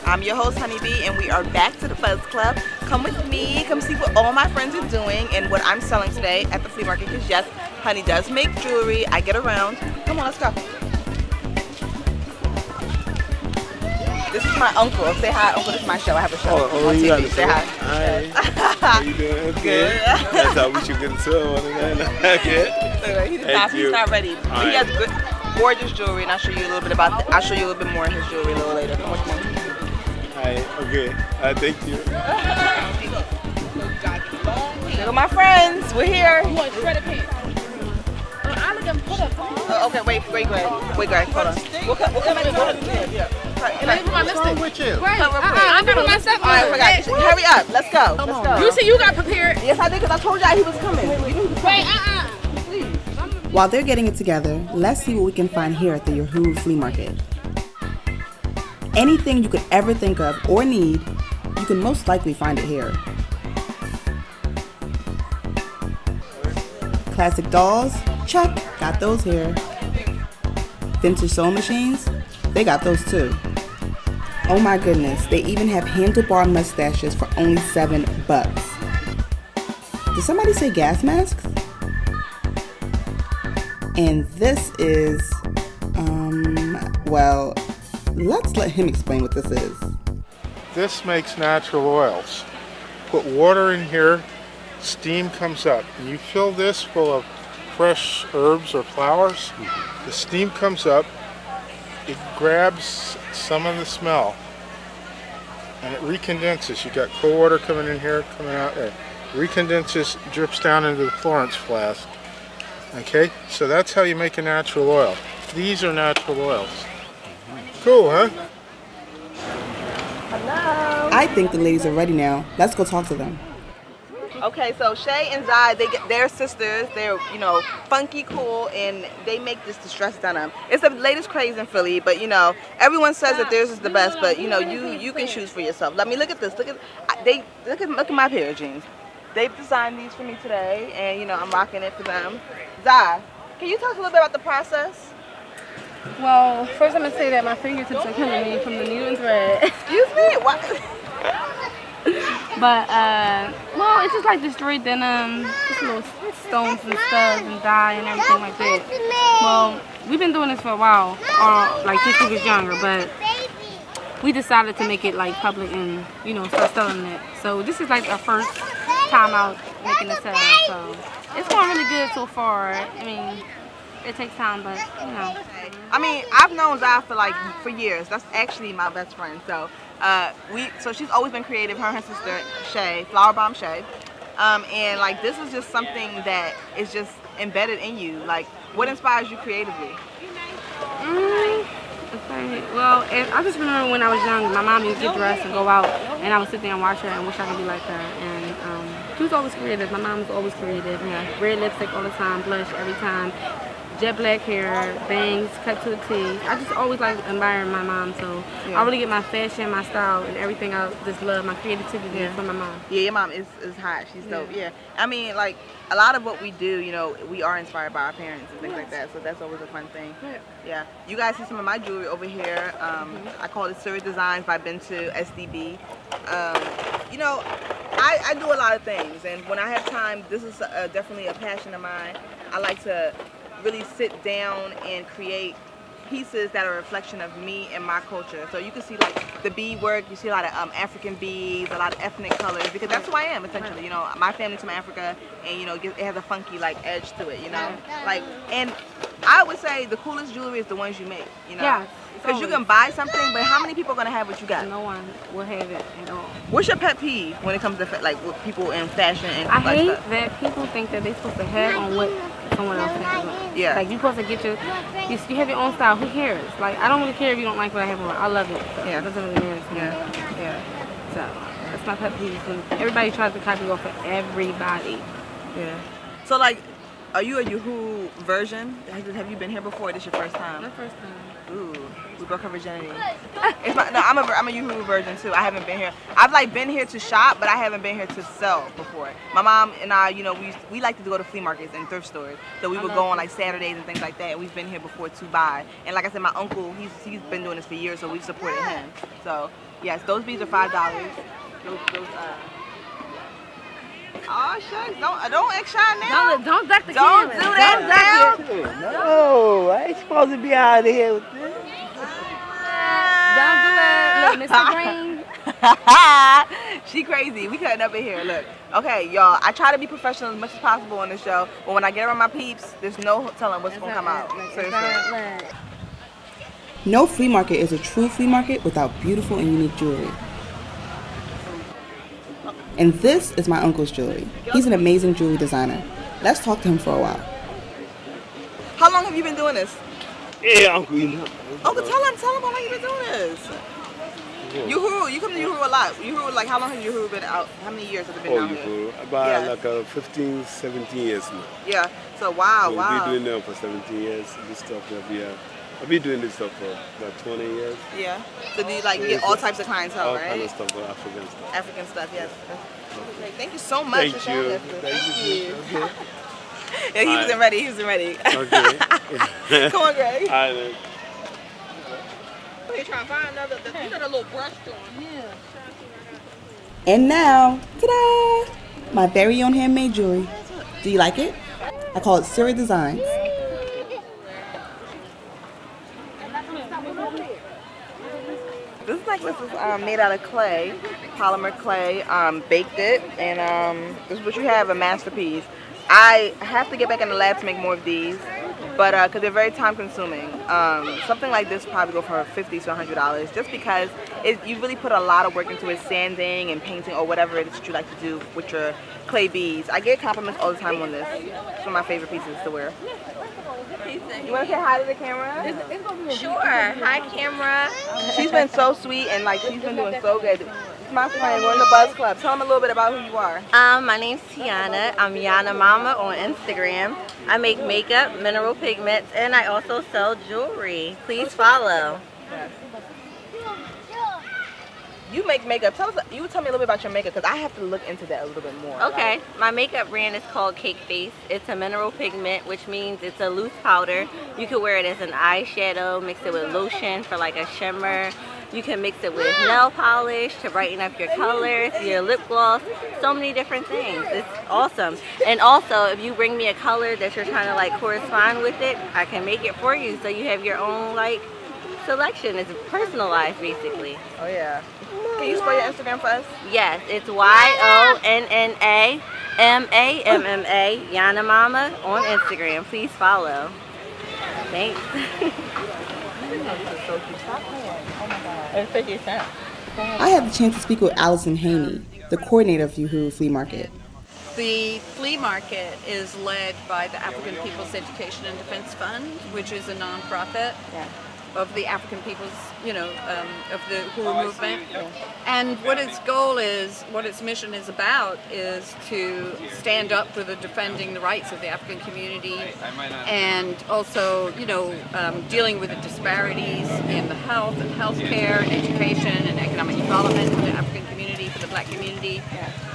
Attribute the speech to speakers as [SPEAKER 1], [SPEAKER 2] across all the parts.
[SPEAKER 1] I'm your host, Honeybee, and we are back to the Buzz Club. Come with me, come see what all my friends are doing and what I'm selling today at the flea market. Because yes, Honey does make jewelry. I get around. Come on, let's go. This is my uncle. Say hi, uncle. This is my show. I have a show on TV. Say hi.
[SPEAKER 2] Hi. How you doing? Okay.
[SPEAKER 1] Good.
[SPEAKER 2] That's how we should get into it. Okay.
[SPEAKER 1] He's not ready. But he has good, gorgeous jewelry, and I'll show you a little bit about that. I'll show you a little bit more of his jewelry a little later. Come with me.
[SPEAKER 2] Hi. Okay. Thank you.
[SPEAKER 1] Look at my friends. We're here.
[SPEAKER 3] Want shredded pants?
[SPEAKER 1] Okay, wait, Greg. Hold on. We'll come in. Yeah.
[SPEAKER 3] Let me put my lipstick.
[SPEAKER 2] What's with you?
[SPEAKER 3] Right. I'm putting my stuff on.
[SPEAKER 1] All right, hurry up. Let's go.
[SPEAKER 3] You see, you got prepared.
[SPEAKER 1] Yes, I did, because I told y'all he was coming.
[SPEAKER 3] Wait,
[SPEAKER 4] While they're getting it together, let's see what we can find here at the Yahoo Flea Market. Anything you could ever think of or need, you can most likely find it here. Classic dolls? Check, got those here. Vintage sewing machines? They got those too. Oh my goodness, they even have handlebar mustaches for only $7. Did somebody say gas masks? And this is, well, let's let him explain what this is.
[SPEAKER 5] This makes natural oils. Put water in here, steam comes up, and you fill this full of fresh herbs or flowers. The steam comes up, it grabs some of the smell, and it recondenses. You got cold water coming in here, coming out there. Recondenses, drips down into the Florence flask. Okay, so that's how you make a natural oil. These are natural oils. Cool, huh?
[SPEAKER 1] Hello.
[SPEAKER 4] I think the ladies are ready now. Let's go talk to them.
[SPEAKER 1] Okay, so Shay and Zai, they're sisters. They're, funky, cool, and they make this distressed denim. It's the latest craze in Philly, but everyone says that theirs is the best. But you can choose for yourself. Let me look at this. Look at my pair of jeans. They've designed these for me today, and I'm rocking it for them. Zai, can you tell us a little bit about the process?
[SPEAKER 3] well, first I'm gonna say that my fingertips are killing me from the needle and thread.
[SPEAKER 1] Excuse me? What?
[SPEAKER 3] But well, it's just like the straight denim, just little stones and studs and dye and everything like that. Well, we've been doing this for a while, like since we was younger, but we decided to make it like public and start selling it. So this is like our first time out making the sale. So it's going really good so far. I mean, it takes time, but
[SPEAKER 1] I mean, I've known Zai for years. That's actually my best friend. So so she's always been creative. Her and her sister Shay, Flower Bomb Shay, and this is just something that is just embedded in you. Like, what inspires you creatively?
[SPEAKER 3] Okay. Well, I just remember when I was young, my mom used to get dressed and go out, and I would sit there and watch her and wish I could be like her. And she was always creative. My mom was always creative. Yeah, red lipstick all the time, blush every time, jet black hair, bangs cut to a T. I just always admiring my mom, so I really get my fashion, my style, and everything. I just love my creativity from my mom.
[SPEAKER 1] Yeah, your mom is hot. She's dope. Yeah, I mean, a lot of what we do, we are inspired by our parents and things like that. So that's always a fun thing. Yeah. You guys see some of my jewelry over here. I call it Surrey Designs by Been to SDB. I do a lot of things, and when I have time, this is definitely a passion of mine. I like to really sit down and create pieces that are a reflection of me and my culture. So you can see the bead work, you see a lot of African beads, a lot of ethnic colors, because that's who I am essentially. My family's from Africa, and it has a funky edge to it. And I would say the coolest jewelry is the ones you make.
[SPEAKER 3] Yeah.
[SPEAKER 1] Because you can buy something, but how many people are gonna have what you got?
[SPEAKER 3] No one will have it at all.
[SPEAKER 1] What's your pet peeve when it comes to with people in fashion and
[SPEAKER 3] I hate
[SPEAKER 1] stuff?
[SPEAKER 3] that people think that they're supposed to have on what someone else has on.
[SPEAKER 1] Yeah.
[SPEAKER 3] Like, you're supposed to get you have your own style. Who cares? I don't really care if you don't like what I have on. I love it. So it doesn't really matter to me.
[SPEAKER 1] Yeah.
[SPEAKER 3] So that's my pet peeve. When everybody tries to copy off of everybody.
[SPEAKER 1] Yeah. So are you a Yahoo version? Have you been here before? Or this your first time?
[SPEAKER 3] My first time.
[SPEAKER 1] Ooh, we broke her virginity. I'm a Yahoo version too. I haven't been here. I've been here to shop, but I haven't been here to sell before. My mom and I, we like to go to flea markets and thrift stores. So we would go on Saturdays and things like that. And we've been here before to buy. And like I said, my uncle, he's been doing this for years, so we've supported him. So Yes, those beads are $5. Oh shucks, don't act shy now.
[SPEAKER 3] Don't duck the
[SPEAKER 1] Don't
[SPEAKER 3] camera.
[SPEAKER 1] do that now.
[SPEAKER 6] No, I ain't supposed to be out of here with this.
[SPEAKER 3] Don't do it. Look, Mr. Green.
[SPEAKER 1] She crazy. We cutting up in here. Look. Okay, y'all. I try to be professional as much as possible on this show, but when I get around my peeps, there's no telling what's gonna come out. Seriously.
[SPEAKER 4] No flea market is a true flea market without beautiful and unique jewelry. And this is my uncle's jewelry. He's an amazing jewelry designer. Let's talk to him for a while.
[SPEAKER 1] How long have you been doing this?
[SPEAKER 2] Yeah, Uncle, you know.
[SPEAKER 1] Uncle, tell him how long you been doing this. Uhuru, you come to Uhuru a lot. Uhuru, like, how long has Uhuru been out? How many years has it been
[SPEAKER 2] Oh,
[SPEAKER 1] out
[SPEAKER 2] you
[SPEAKER 1] here?
[SPEAKER 2] cool. About
[SPEAKER 1] Yeah.
[SPEAKER 2] like 15, 17 years now.
[SPEAKER 1] Yeah. So wow.
[SPEAKER 2] We've been doing that for 17 years. This stuff that we have. I've been doing this stuff for about 20 years.
[SPEAKER 1] Yeah. So do you like get all types of clientele,
[SPEAKER 2] All
[SPEAKER 1] right?
[SPEAKER 2] kind of stuff, for African stuff.
[SPEAKER 1] African stuff, yes. Okay, thank you so much for
[SPEAKER 2] Thank
[SPEAKER 1] showing
[SPEAKER 2] you.
[SPEAKER 1] us.
[SPEAKER 2] Thank you. Okay.
[SPEAKER 1] Yeah, he wasn't ready. He wasn't ready.
[SPEAKER 2] Okay.
[SPEAKER 1] Come on, Greg.
[SPEAKER 2] All right, then.
[SPEAKER 1] You trying to find another? You got a little brush to him.
[SPEAKER 4] And now, ta-da! My very own handmade jewelry. Do you like it? I call it Siri Designs.
[SPEAKER 1] This necklace is made out of clay, polymer clay. Baked it, and this is what you have, a masterpiece. I have to get back in the lab to make more of these, but because they're very time consuming. Something like this probably go for $50 to $100, just because you really put a lot of work into it, sanding and painting or whatever it is that you like to do with your clay beads. I get compliments all the time on this. It's one of my favorite pieces to wear. You want to say hi to the camera?
[SPEAKER 7] Sure. Hi, camera.
[SPEAKER 1] She's been so sweet and like she's been doing so good. It's my friend. We're in the Buzz Club. Tell them a little bit about who you are.
[SPEAKER 7] My name's Tiana. I'm Yana Mama on Instagram. I make makeup, mineral pigments, and I also sell jewelry. Please follow.
[SPEAKER 1] You make makeup. You tell me a little bit about your makeup because I have to look into that a little bit more.
[SPEAKER 7] Okay,
[SPEAKER 1] Like,
[SPEAKER 7] my makeup brand is called Cake Face. It's a mineral pigment, which means it's a loose powder. You can wear it as an eyeshadow, mix it with lotion for like a shimmer. You can mix it with nail polish to brighten up your colors, your lip gloss, so many different things. It's awesome. And also, if you bring me a color that you're trying to like correspond with it, I can make it for you so you have your own like selection. It's personalized basically.
[SPEAKER 1] oh yeah. Can you spell your Instagram for us?
[SPEAKER 7] Yes, it's YONNAMAMMA, Yana Mama on Instagram. Please follow. Thanks. It's 50 cents.
[SPEAKER 4] I had the chance to speak with Allison Haney, the coordinator of Uhuru Flea Market.
[SPEAKER 8] The flea market is led by the African People's Education and Defense Fund, which is a nonprofit of the African people's, of the Uhuru movement. And what its goal is, what its mission is about, is to stand up for the defending the rights of the African community, and also, dealing with the disparities in the health and healthcare and education and economic development for the African community, for the Black community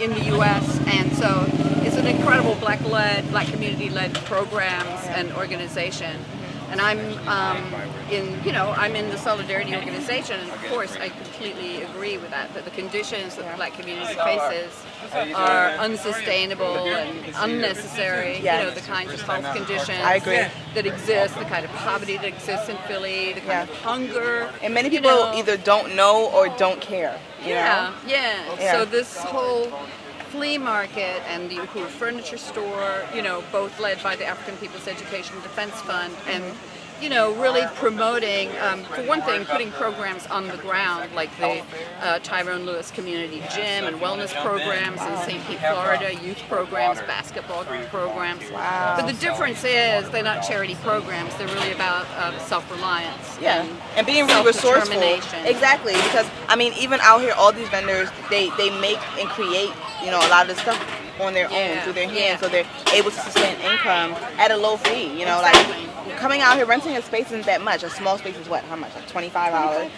[SPEAKER 8] in the U.S. And so it's an incredible Black community-led programs and organization. And I'm in the Solidarity organization, and of course I completely agree with that the conditions that the Black community faces are unsustainable and unnecessary.
[SPEAKER 1] Yes.
[SPEAKER 8] The kinds of health conditions
[SPEAKER 1] I agree.
[SPEAKER 8] that exist, the kind of poverty that exists in Philly, the kind of hunger.
[SPEAKER 1] And many people either don't know or don't care. You know?
[SPEAKER 8] Yeah. So this whole flea market and the Uhuru Furniture Store, both led by the African People's Education and Defense Fund, and really promoting, for one thing, putting programs on the ground like the Tyrone Lewis Community Gym and wellness programs in St. Pete, Florida, youth programs, basketball programs.
[SPEAKER 1] Wow.
[SPEAKER 8] But the difference is they're not charity programs, they're really about self-reliance.
[SPEAKER 1] Yeah, and being really resourceful.
[SPEAKER 8] self-determination.
[SPEAKER 1] Exactly, because even out here, all these vendors, they make and create, a lot of this stuff on their own through their hands, so they're able to sustain income at a low fee. Like coming out here, renting a space isn't that much. A small space is how much? Like $25.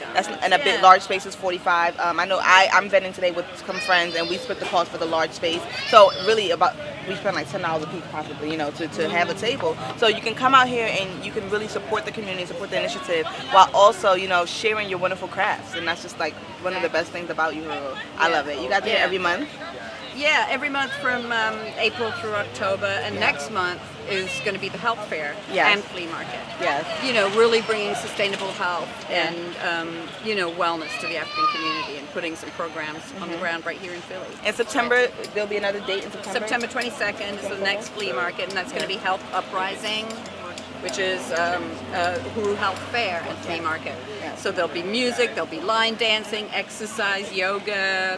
[SPEAKER 1] And a big large space is $45. I know I'm vending today with some friends, and we split the cost for the large space. So really, about we spend like $10 a piece possibly, to have a table. So you can come out here and you can really support the community, support the initiative, while also, sharing your wonderful crafts. And that's just like one of the best things about you, Huru. I love it. You guys do it every month?
[SPEAKER 8] Yeah, every month from April through October, and next month is going to be the health fair and flea market.
[SPEAKER 1] Yes.
[SPEAKER 8] Really bringing sustainable health and wellness to the African community, and putting some programs on the ground right here in Philly.
[SPEAKER 1] In September, there'll be another date in September?
[SPEAKER 8] September 22nd is the next flea market, and that's going to be Health Uprising, which is Huru Health Fair and Flea Market.
[SPEAKER 1] Yeah.
[SPEAKER 8] So there'll be music, there'll be line dancing, exercise, yoga,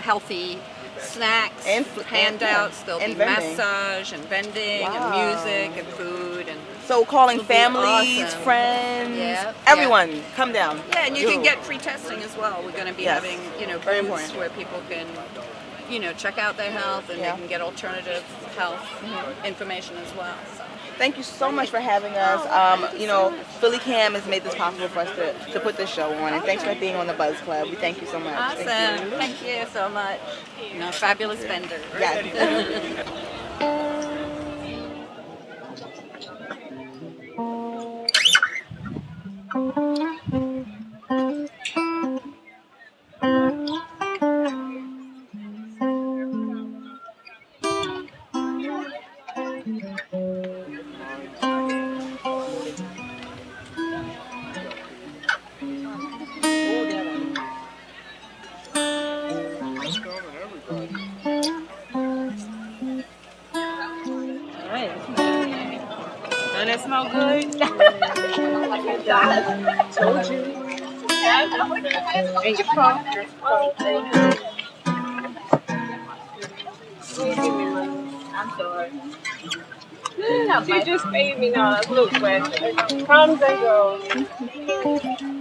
[SPEAKER 8] healthy snacks,
[SPEAKER 1] and
[SPEAKER 8] handouts. There'll be
[SPEAKER 1] vending.
[SPEAKER 8] massage and vending and music and food. And
[SPEAKER 1] so calling families,
[SPEAKER 8] awesome.
[SPEAKER 1] Friends, everyone, come down.
[SPEAKER 8] Yeah, and you can get free testing as well. We're going to be having
[SPEAKER 1] Very
[SPEAKER 8] booths
[SPEAKER 1] important.
[SPEAKER 8] where people can check out their health, and they can get alternative health information as well. So.
[SPEAKER 1] Thank you so much for having us. Philly Cam has made this possible for us to put this show on, and thanks for being on the Buzz Club. We thank you so much.
[SPEAKER 8] Awesome. Thank you so much. Fabulous vendor.
[SPEAKER 1] Yes.
[SPEAKER 3] Doesn't it smell good?
[SPEAKER 1] Told you.
[SPEAKER 3] And your phone.
[SPEAKER 9] I'm sorry. She just paid me now. Look, but comes and goes.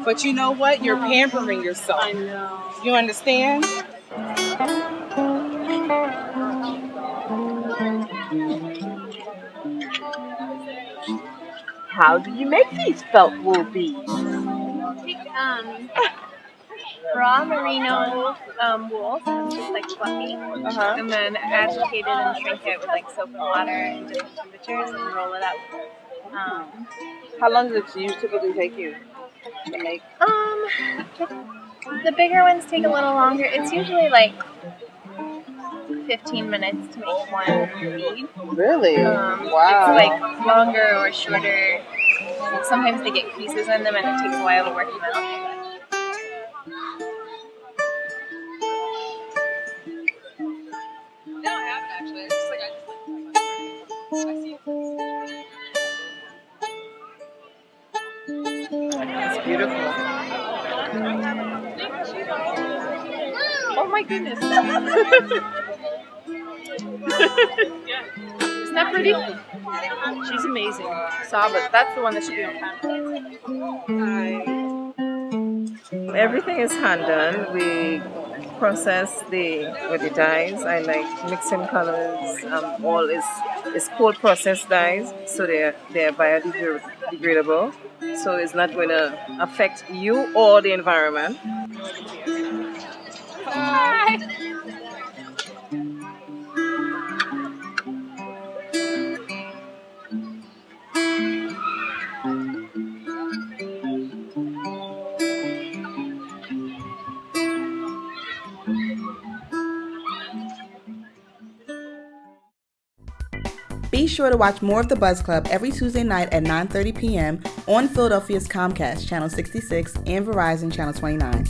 [SPEAKER 4] But you know what? You're pampering yourself.
[SPEAKER 9] I know.
[SPEAKER 4] You understand?
[SPEAKER 6] How do you make these felt wool beads?
[SPEAKER 9] Take raw merino wool, so it's just like fluffy, and then agitate it and shrink it with like soap and water and different temperatures and roll it up.
[SPEAKER 1] How long does it typically take you to make?
[SPEAKER 9] The bigger ones take a little longer. It's usually like 15 minutes to make one bead.
[SPEAKER 1] Really?
[SPEAKER 9] It's like longer or shorter. Sometimes they get creases in them and it takes a while to work them out.
[SPEAKER 1] It's beautiful.
[SPEAKER 9] Oh my goodness. Isn't that pretty? She's amazing. Sabbath, that's the one that should be on camera.
[SPEAKER 10] Everything is hand done. We process with the dyes. I like mixing colors. All is cold processed dyes, so they're biodegradable. So it's not going to affect you or the environment.
[SPEAKER 9] Hi.
[SPEAKER 4] Be sure to watch more of the Buzz Club every Tuesday night at 9:30 p.m. on Philadelphia's Comcast Channel 66 and Verizon Channel 29.